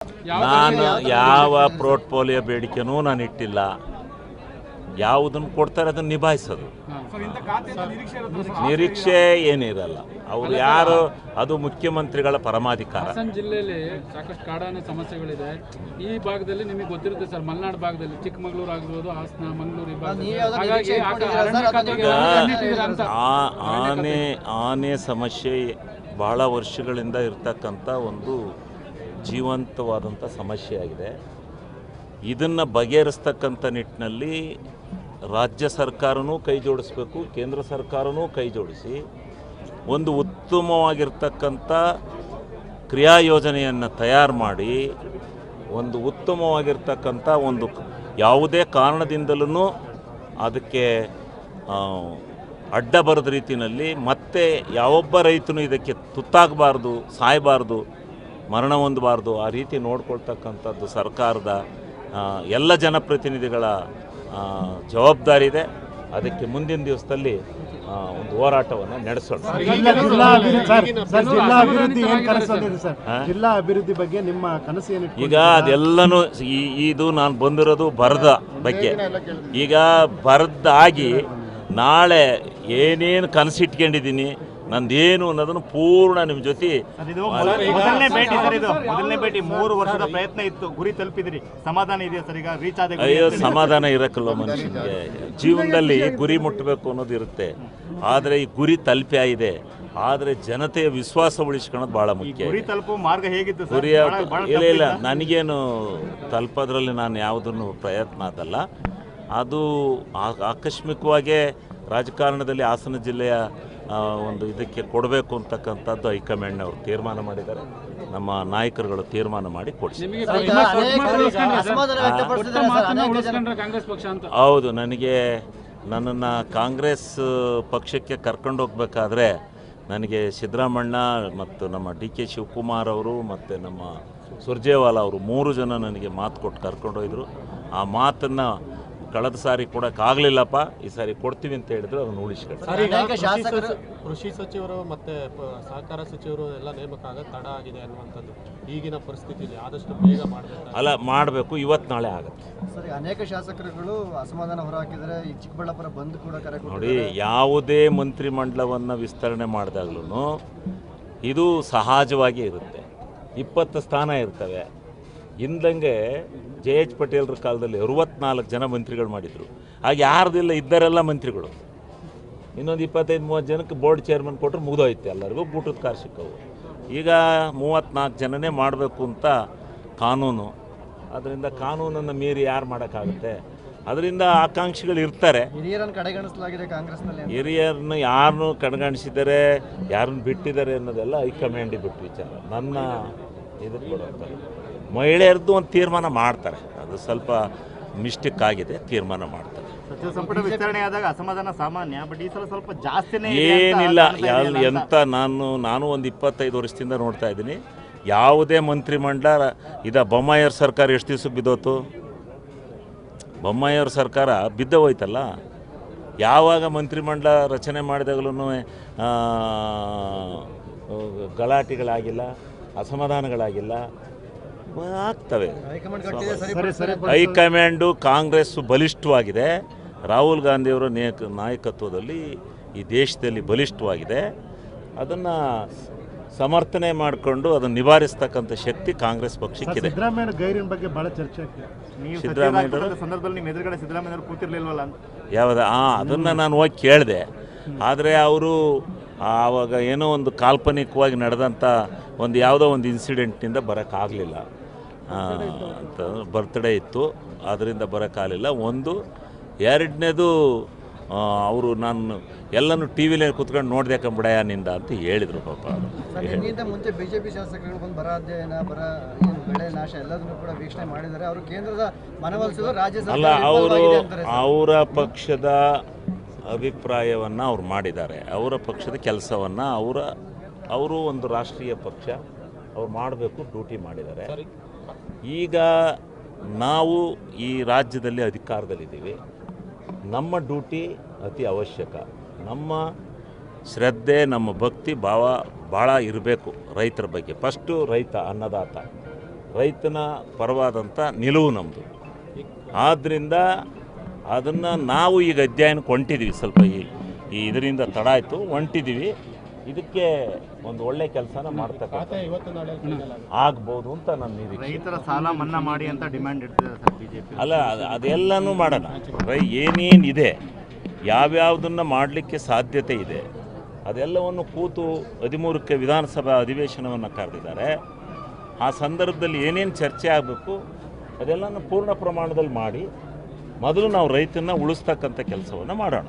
ನಾನು ಯಾವ ಪೋರ್ಟ್ಫೋಲಿಯೋ ಬೇಡಿಕೆನೂ ನಾನು ಇಟ್ಟಿಲ್ಲ. ಯಾವುದನ್ನು ಕೊಡ್ತಾರೆ ಅದನ್ನು ನಿಭಾಯಿಸೋದು. ನಿರೀಕ್ಷೆ ಏನಿರಲ್ಲ. ಅವರು ಯಾರು, ಅದು ಮುಖ್ಯಮಂತ್ರಿಗಳ ಪರಮಾಧಿಕಾರ. ಹಾಸನ ಜಿಲ್ಲೆಯಲ್ಲಿ ಸಾಕಷ್ಟು ಕಾಡಾನೆ ಸಮಸ್ಯೆಗಳಿದೆ. ಈ ಭಾಗದಲ್ಲಿ ನಿಮಗೆ ಗೊತ್ತಿರುತ್ತೆ ಸರ್, ಮಲೆನಾಡು ಭಾಗದಲ್ಲಿ ಚಿಕ್ಕಮಗಳೂರು ಆಗಿರ್ಬೋದು, ಹಾಸನ, ಮಂಗಳೂರು ಆನೆ ಸಮಸ್ಯೆ ಬಹಳ ವರ್ಷಗಳಿಂದ ಇರ್ತಕ್ಕಂಥ ಒಂದು ಜೀವಂತವಾದಂಥ ಸಮಸ್ಯೆಯಾಗಿದೆ. ಇದನ್ನು ಬಗೆಹರಿಸ್ತಕ್ಕಂಥ ನಿಟ್ಟಿನಲ್ಲಿ ರಾಜ್ಯ ಸರ್ಕಾರನೂ ಕೈ ಜೋಡಿಸ್ಬೇಕು, ಕೇಂದ್ರ ಸರ್ಕಾರನೂ ಕೈ ಜೋಡಿಸಿ ಒಂದು ಉತ್ತಮವಾಗಿರ್ತಕ್ಕಂಥ ಕ್ರಿಯಾ ಯೋಜನೆಯನ್ನು ತಯಾರು ಮಾಡಿ, ಒಂದು ಉತ್ತಮವಾಗಿರ್ತಕ್ಕಂಥ ಒಂದು ಯಾವುದೇ ಕಾರಣದಿಂದಲೂ ಅದಕ್ಕೆ ಅಡ್ಡ ಬರದ ರೀತಿಯಲ್ಲಿ ಮತ್ತೆ ಯಾವೊಬ್ಬ ರೈತನೂ ಇದಕ್ಕೆ ತುತ್ತಾಗಬಾರ್ದು, ಸಾಯಬಾರ್ದು, ಮರಣ ಹೊಂದಬಾರ್ದು, ಆ ರೀತಿ ನೋಡ್ಕೊಳ್ತಕ್ಕಂಥದ್ದು ಸರ್ಕಾರದ ಎಲ್ಲ ಜನಪ್ರತಿನಿಧಿಗಳ ಜವಾಬ್ದಾರಿ ಇದೆ. ಅದಕ್ಕೆ ಮುಂದಿನ ದಿವಸದಲ್ಲಿ ಒಂದು ಹೋರಾಟವನ್ನು ನಡೆಸೋಣ. ಜಿಲ್ಲಾ ಅಭಿವೃದ್ಧಿ ಬಗ್ಗೆ ನಿಮ್ಮ ಕನಸು ಏನು? ಈಗ ಅದೆಲ್ಲನೂ ಇದು ನಾನು ಬಂದಿರೋದು ಬರದ ಬಗ್ಗೆ. ಈಗ ಬರದಾಗಿ ನಾಳೆ ಏನೇನು ಕನಸಿಟ್ಕೊಂಡಿದ್ದೀನಿ, ನಂದೇನು ಅನ್ನೋದನ್ನು ಪೂರ್ಣ ನಿಮ್ಮ ಜೊತೆ. ಮೊದಲನೇ ಭೇಟಿ 3 ವರ್ಷದ ಪ್ರಯತ್ನ ಇತ್ತು, ಗುರಿ ತಲುಪಿದ್ರಿ, ಸಮಾಧಾನ ಇದೆಯಾ ಸರ್? ಈಗ ರೀಚ್ ಆದ ಅಯ್ಯೋ, ಸಮಾಧಾನ ಇರಕ್ಕಲ್ವ ಮನುಷ್ಯನಿಗೆ. ಜೀವನದಲ್ಲಿ ಗುರಿ ಮುಟ್ಟಬೇಕು ಅನ್ನೋದು ಇರುತ್ತೆ, ಆದರೆ ಈ ಗುರಿ ತಲುಪೇ ಇದೆ. ಆದರೆ ಜನತೆಯ ವಿಶ್ವಾಸ ಉಳಿಸ್ಕೊಳ್ಳೋದು ಭಾಳ ಮುಖ್ಯ. ಗುರಿ ತಲುಪುವ ಮಾರ್ಗ ಹೇಗಿತ್ತು ಸರ್? ಗುರಿಯ ಇಲ್ಲ, ನನಗೇನು ತಲುಪೋದ್ರಲ್ಲಿ ನಾನು ಯಾವುದನ್ನು ಪ್ರಯತ್ನ ಅದಲ್ಲ. ಅದು ಆಕಸ್ಮಿಕವಾಗೇ ರಾಜಕಾರಣದಲ್ಲಿ ಹಾಸನ ಜಿಲ್ಲೆಯ ಒಂದು ಇದಕ್ಕೆ ಕೊಡಬೇಕು ಅಂತಕ್ಕಂಥದ್ದು ಹೈಕಮಾಂಡ್ನವರು ತೀರ್ಮಾನ ಮಾಡಿದ್ದಾರೆ. ನಮ್ಮ ನಾಯಕರುಗಳು ತೀರ್ಮಾನ ಮಾಡಿ ಕೊಡಿಸಿ. ಹೌದು, ನನ್ನನ್ನು ಕಾಂಗ್ರೆಸ್ ಪಕ್ಷಕ್ಕೆ ಕರ್ಕೊಂಡು ಹೋಗ್ಬೇಕಾದ್ರೆ ನನಗೆ ಸಿದ್ದರಾಮಣ್ಣ ಮತ್ತು ನಮ್ಮ ಡಿ ಕೆ ಶಿವಕುಮಾರ್ ಅವರು ಮತ್ತು ನಮ್ಮ ಸುರ್ಜೇವಾಲಾ ಅವರು 3 ಜನ ನನಗೆ ಮಾತು ಕೊಟ್ಟು ಕರ್ಕೊಂಡೋಗಿದ್ರು. ಆ ಮಾತನ್ನು ಕಳೆದ ಸಾರಿ ಕೊಡೋಕ್ಕಾಗಲಿಲ್ಲಪ್ಪ, ಈ ಸಾರಿ ಕೊಡ್ತೀವಿ ಅಂತ ಹೇಳಿದ್ರು, ಅದನ್ನು ಉಳಿಸ್ಕೊಂಡು. ಕೃಷಿ ಸಚಿವರು ಮತ್ತು ಸಹಕಾರ ಸಚಿವರು ಎಲ್ಲ ನೇಮಕ ಆಗೋದು ತಡ ಆಗಿದೆ ಅನ್ನುವಂಥದ್ದು ಈಗಿನ ಪರಿಸ್ಥಿತಿಯಲ್ಲಿ ಆದಷ್ಟು ಬೇಗ ಮಾಡಬೇಕು. ಇವತ್ತು ನಾಳೆ ಆಗುತ್ತೆ. ಸರಿ, ಅನೇಕ ಶಾಸಕರುಗಳು ಅಸಮಾಧಾನ ಹೊರಹಾಕಿದರೆ ಈ ಚಿಕ್ಕಬಳ್ಳಾಪುರ ಬಂದ್ ಕೂಡ ಕರೆ ನೋಡಿ, ಯಾವುದೇ ಮಂತ್ರಿಮಂಡಲವನ್ನು ವಿಸ್ತರಣೆ ಮಾಡಿದಾಗ್ಲೂ ಇದು ಸಹಜವಾಗಿ ಇರುತ್ತೆ. 20 ಸ್ಥಾನ ಇರ್ತವೆ. ಇಂದಂಗೆ JH ಪಟೇಲ್ರ ಕಾಲದಲ್ಲಿ 64 ಜನ ಮಂತ್ರಿಗಳು ಮಾಡಿದರು. ಆಗ ಯಾರ್ದಿಲ್ಲ, ಇದ್ದರೆಲ್ಲ ಮಂತ್ರಿಗಳು. ಇನ್ನೊಂದು 25-30 ಜನಕ್ಕೆ ಬೋರ್ಡ್ ಚೇರ್ಮನ್ ಕೊಟ್ಟರು, ಮುಗಿದೋಯ್ತು, ಎಲ್ಲರಿಗೂ ಊಟದ ಕಾರ್ ಸಿಕ್ಕವು. ಈಗ 34 ಜನನೇ ಮಾಡಬೇಕು ಅಂತ ಕಾನೂನು. ಅದರಿಂದ ಕಾನೂನನ್ನು ಮೀರಿ ಯಾರು ಮಾಡೋಕ್ಕಾಗುತ್ತೆ? ಅದರಿಂದ ಆಕಾಂಕ್ಷಿಗಳು ಇರ್ತಾರೆ. ಹಿರಿಯರನ್ನು ಕಡೆಗಣಿಸಲಾಗಿದೆ ಕಾಂಗ್ರೆಸ್ನಲ್ಲಿ. ಹಿರಿಯರನ್ನು ಯಾರನ್ನು ಕಡೆಗಣಿಸಿದ್ದಾರೆ, ಯಾರನ್ನು ಬಿಟ್ಟಿದ್ದಾರೆ ಅನ್ನೋದೆಲ್ಲ ಹೈಕಮಾಂಡಿಗೆ ಬಿಟ್ಟು ವಿಚಾರ. ನನ್ನ ಇದಕ್ಕೆ ಕೊಡುತ್ತಾರೆ. ಮಹಿಳೆಯರದ್ದು ಒಂದು ತೀರ್ಮಾನ ಮಾಡ್ತಾರೆ, ಅದು ಸ್ವಲ್ಪ ಮಿಸ್ಟೇಕ್ ಆಗಿದೆ, ತೀರ್ಮಾನ ಮಾಡ್ತಾರೆ. ಸಚಿವ ಸಂಪುಟ ವಿಸ್ತರಣೆ ಆದಾಗ ಅಸಮಾಧಾನ ಸಾಮಾನ್ಯ, ಬಟ್ ಈ ಸಲ ಸ್ವಲ್ಪ ಜಾಸ್ತಿನೇ ಏನಿಲ್ಲ. ಎಂತ ನಾನು ಒಂದು 25 ವರ್ಷದಿಂದ ನೋಡ್ತಾ ಇದ್ದೀನಿ. ಯಾವುದೇ ಮಂತ್ರಿಮಂಡಲ ಬೊಮ್ಮಾಯಿಯವ್ರ ಸರ್ಕಾರ ಎಷ್ಟು ದಿವಸಕ್ಕೆ ಬಿದ್ದೋತು? ಬೊಮ್ಮಾಯಿಯವ್ರ ಸರ್ಕಾರ ಬಿದ್ದ ಹೋಯ್ತಲ್ಲ. ಯಾವಾಗ ಮಂತ್ರಿಮಂಡಲ ರಚನೆ ಮಾಡಿದಾಗಲೂ ಗಲಾಟೆಗಳಾಗಿಲ್ಲ, ಅಸಮಾಧಾನಗಳಾಗಿಲ್ಲ, ಆಗ್ತವೆ. ಹೈಕಮಾಂಡು ಕಾಂಗ್ರೆಸ್ಸು ಬಲಿಷ್ಠವಾಗಿದೆ. ರಾಹುಲ್ ಗಾಂಧಿಯವರ ನಾಯಕತ್ವದಲ್ಲಿ ಈ ದೇಶದಲ್ಲಿ ಬಲಿಷ್ಠವಾಗಿದೆ. ಅದನ್ನು ಸಮರ್ಥನೆ ಮಾಡಿಕೊಂಡು ಅದನ್ನು ನಿವಾರಿಸ್ತಕ್ಕಂಥ ಶಕ್ತಿ ಕಾಂಗ್ರೆಸ್ ಪಕ್ಷಕ್ಕಿದೆ. ಸಿದ್ದರಾಮಯ್ಯ ಗೈರಿನ ಬಗ್ಗೆ ಭಾಳ ಚರ್ಚೆ ಆಗ್ತದೆ. ಸಿದ್ದರಾಮಯ್ಯ ಸಂದರ್ಭದಲ್ಲಿ ನಿಮ್ಮ ಎದುರುಗಡೆ ಸಿದ್ದರಾಮಯ್ಯ ಕೂತಿರ್ಲಿಲ್ವಲ್ಲ ಅಂತ ಯಾವ್ದು? ಅದನ್ನು ನಾನು ಹೋಗಿ ಕೇಳಿದೆ. ಆದರೆ ಅವರು ಆವಾಗ ಏನೋ ಒಂದು ಕಾಲ್ಪನಿಕವಾಗಿ ನಡೆದಂಥ ಯಾವುದೋ ಒಂದು ಇನ್ಸಿಡೆಂಟ್ನಿಂದ ಬರೋಕ್ಕಾಗಲಿಲ್ಲ ಅಂತ. ಬರ್ತ್ಡೇ ಇತ್ತು, ಅದರಿಂದ ಬರೋಕ್ಕಾಗಲಿಲ್ಲ. ಒಂದು. ಎರಡನೇದು, ಅವರು ನಾನು ಎಲ್ಲನೂ ಟಿ ವಿಲೇ ಕೂತ್ಕೊಂಡು ನೋಡಿದೆ ಕಂಬಿಡಯ್ಯ ನಿಂದ ಅಂತ ಹೇಳಿದರು ಪಾಪ. ಮುಂಚೆ ಬಿಜೆಪಿ ಶಾಸಕರು ಬಂದು ಬರ ಅಧ್ಯಯನ, ಬೆಳೆ ನಾಶ ಎಲ್ಲದನ್ನು ಕೂಡ ವೀಕ್ಷಣೆ ಮಾಡಿದ್ದಾರೆ. ಅವರು ಕೇಂದ್ರದ ಮನವೊಲಿಸಿದ್ರು, ರಾಜ್ಯ ಅಲ್ಲ, ಅವರ ಪಕ್ಷದ ಅಭಿಪ್ರಾಯವನ್ನು ಅವ್ರು ಮಾಡಿದ್ದಾರೆ. ಅವರ ಪಕ್ಷದ ಕೆಲಸವನ್ನು ಅವರು ಒಂದು ರಾಷ್ಟ್ರೀಯ ಪಕ್ಷ, ಅವ್ರು ಮಾಡಬೇಕು, ಡ್ಯೂಟಿ ಮಾಡಿದ್ದಾರೆ. ಈಗ ನಾವು ಈ ರಾಜ್ಯದಲ್ಲಿ ಅಧಿಕಾರದಲ್ಲಿದ್ದೀವಿ. ನಮ್ಮ ಡ್ಯೂಟಿ ಅತಿ ಅವಶ್ಯಕ. ನಮ್ಮ ಶ್ರದ್ಧೆ, ನಮ್ಮ ಭಕ್ತಿ ಭಾವ ಭಾಳ ಇರಬೇಕು ರೈತರ ಬಗ್ಗೆ. ಫಸ್ಟು ರೈತ, ಅನ್ನದಾತ. ರೈತನ ಪರವಾದಂಥ ನಿಲುವು ನಮ್ಮದು. ಆದ್ದರಿಂದ ಅದನ್ನು ನಾವು ಈಗ ಅಧ್ಯಯನಕ್ಕೆ ಹೊಂಟಿದ್ದೀವಿ. ಸ್ವಲ್ಪ ಈ ಇದರಿಂದ ತಡ ಆಯಿತು, ಹೊಂಟಿದ್ದೀವಿ. ಇದಕ್ಕೆ ಒಂದು ಒಳ್ಳೆ ಕೆಲಸನ ಮಾಡ್ತಕ್ಕಂಥ ಇವತ್ತು ನಾಳೆ ಆಗ್ಬೋದು ಅಂತ ನನ್ನ ನಿರೀಕ್ಷೆ. ರೈತರ ಸಾಲ ಮನ್ನಾ ಮಾಡಿ ಅಂತ ಡಿಮ್ಯಾಂಡ್ ಇಡ್ತಿದ್ದಾರೆ ಸರ್ ಬಿಜೆಪಿ. ಅಲ್ಲ, ಅದೆಲ್ಲನೂ ಮಾಡೋಣ. ಏನೇನಿದೆ, ಯಾವ್ಯಾವುದನ್ನು ಮಾಡಲಿಕ್ಕೆ ಸಾಧ್ಯತೆ ಇದೆ ಅದೆಲ್ಲವನ್ನು ಕೂತು 13ಕ್ಕೆ ವಿಧಾನಸಭಾ ಅಧಿವೇಶನವನ್ನು ಕರೆದಿದ್ದಾರೆ. ಆ ಸಂದರ್ಭದಲ್ಲಿ ಏನೇನು ಚರ್ಚೆ ಆಗಬೇಕು ಅದೆಲ್ಲನೂ ಪೂರ್ಣ ಪ್ರಮಾಣದಲ್ಲಿ ಮಾಡಿ ಮೊದಲು ನಾವು ರೈತನ್ನ ಉಳಿಸ್ತಕ್ಕಂಥ ಕೆಲಸವನ್ನು ಮಾಡೋಣ.